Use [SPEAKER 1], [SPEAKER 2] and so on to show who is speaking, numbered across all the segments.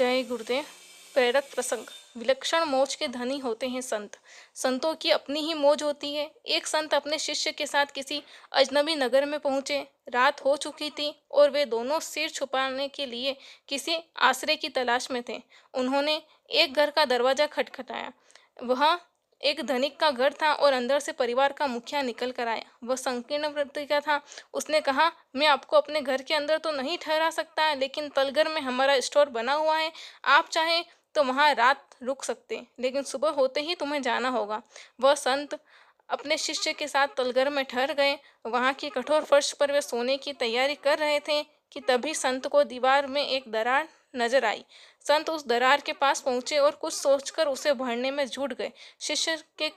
[SPEAKER 1] जय गुरुदेव। प्रेरक प्रसंग। विलक्षण मौज के धनी होते हैं संत। संतों की अपनी ही मौज होती है। एक संत अपने शिष्य के साथ किसी अजनबी नगर में पहुंचे। रात हो चुकी थी और वे दोनों सिर छुपाने के लिए किसी आश्रय की तलाश में थे। उन्होंने एक घर का दरवाजा खटखटाया। वह एक धनिक का घर था और अंदर से परिवार का मुखिया निकल कर आया। वह संकीर्ण वृत्ति का था। उसने कहा, मैं आपको अपने घर के अंदर तो नहीं ठहरा सकता, लेकिन तलगर में हमारा स्टोर बना हुआ है। आप चाहें तो वहां रात रुक सकते हैं, लेकिन सुबह होते ही तुम्हें जाना होगा। वह संत अपने शिष्य के साथ तलगर में ठहर गए। वहां की कठोर फर्श पर वे सोने की तैयारी कर रहे थे कि तभी संत को दीवार में एक दरार नजर आई। संत उस दरार के पास पहुंचे और कुछ सोचकर उसे भरने में जुट गए। शिष्य के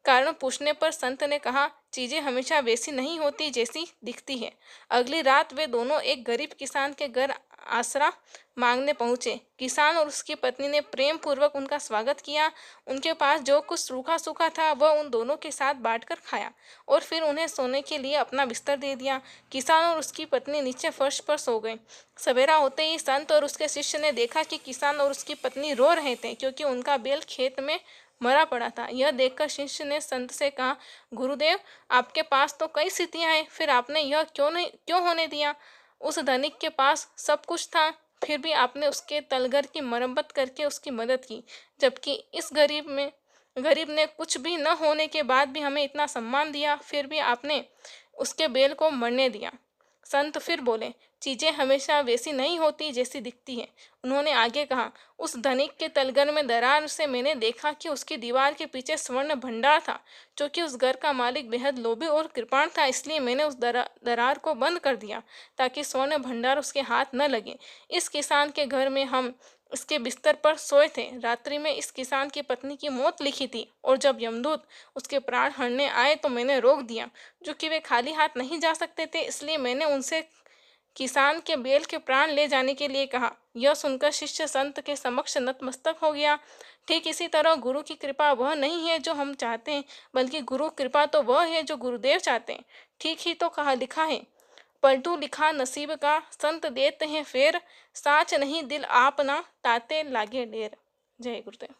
[SPEAKER 1] कारण पूछने पर संत ने कहा, चीजें हमेशा वैसी नहीं होती जैसी दिखती है। अगली रात वे दोनों एक गरीब किसान के घर आसरा मांगने पहुंचे। किसान और उसकी पत्नी ने प्रेम पूर्वक उनका स्वागत किया। उनके पास जो कुछ सूखा सूखा था वह उन दोनों के साथ बांटकर खाया और फिर उन्हें सोने के लिए अपना बिस्तर दे दिया। किसान और उसकी पत्नी नीचे फर्श पर सो गए। सवेरा होते ही संत और उसके शिष्य ने देखा कि किसान और उसकी पत्नी रो रहे थे, क्योंकि उनका बैल खेत में मरा पड़ा था। यह देखकर शिष्य ने संत से कहा, गुरुदेव, आपके पास तो कई स्थितियां हैं, फिर आपने यह क्यों होने दिया? उस धनिक के पास सब कुछ था, फिर भी आपने उसके तलगर की मरम्मत करके उसकी मदद की, जबकि इस गरीब ने कुछ भी न होने के बाद भी हमें इतना सम्मान दिया, फिर भी आपने उसके बैल को मरने दिया। संत फिर बोले, चीजें हमेशा वैसी नहीं होती जैसी दिखती है। उन्होंने आगे कहा, उस धनिक के तलगर में दरार से मैंने देखा कि उसकी दीवार के पीछे स्वर्ण भंडार था। क्योंकि उस घर का मालिक बेहद लोभी और कृपाण था, इसलिए मैंने उस दरार को बंद कर दिया ताकि स्वर्ण भंडार उसके हाथ न लगे। इस किसान के घर में हम इसके बिस्तर पर सोए थे। रात्रि में इस किसान की पत्नी की मौत लिखी थी और जब यमदूत उसके प्राण हरने आए तो मैंने रोक दिया। जो कि वे खाली हाथ नहीं जा सकते थे, इसलिए मैंने उनसे किसान के बैल के प्राण ले जाने के लिए कहा। यह सुनकर शिष्य संत के समक्ष नतमस्तक हो गया। ठीक इसी तरह गुरु की कृपा वह नहीं है जो हम चाहते हैं, बल्कि गुरु कृपा तो वह है जो गुरुदेव चाहते हैं। ठीक ही तो कहा लिखा है, पलटू लिखा नसीब का, संत देते हैं फेर, साच नहीं दिल आप ना, ताते लागे ढेर। जय गुरुदेव।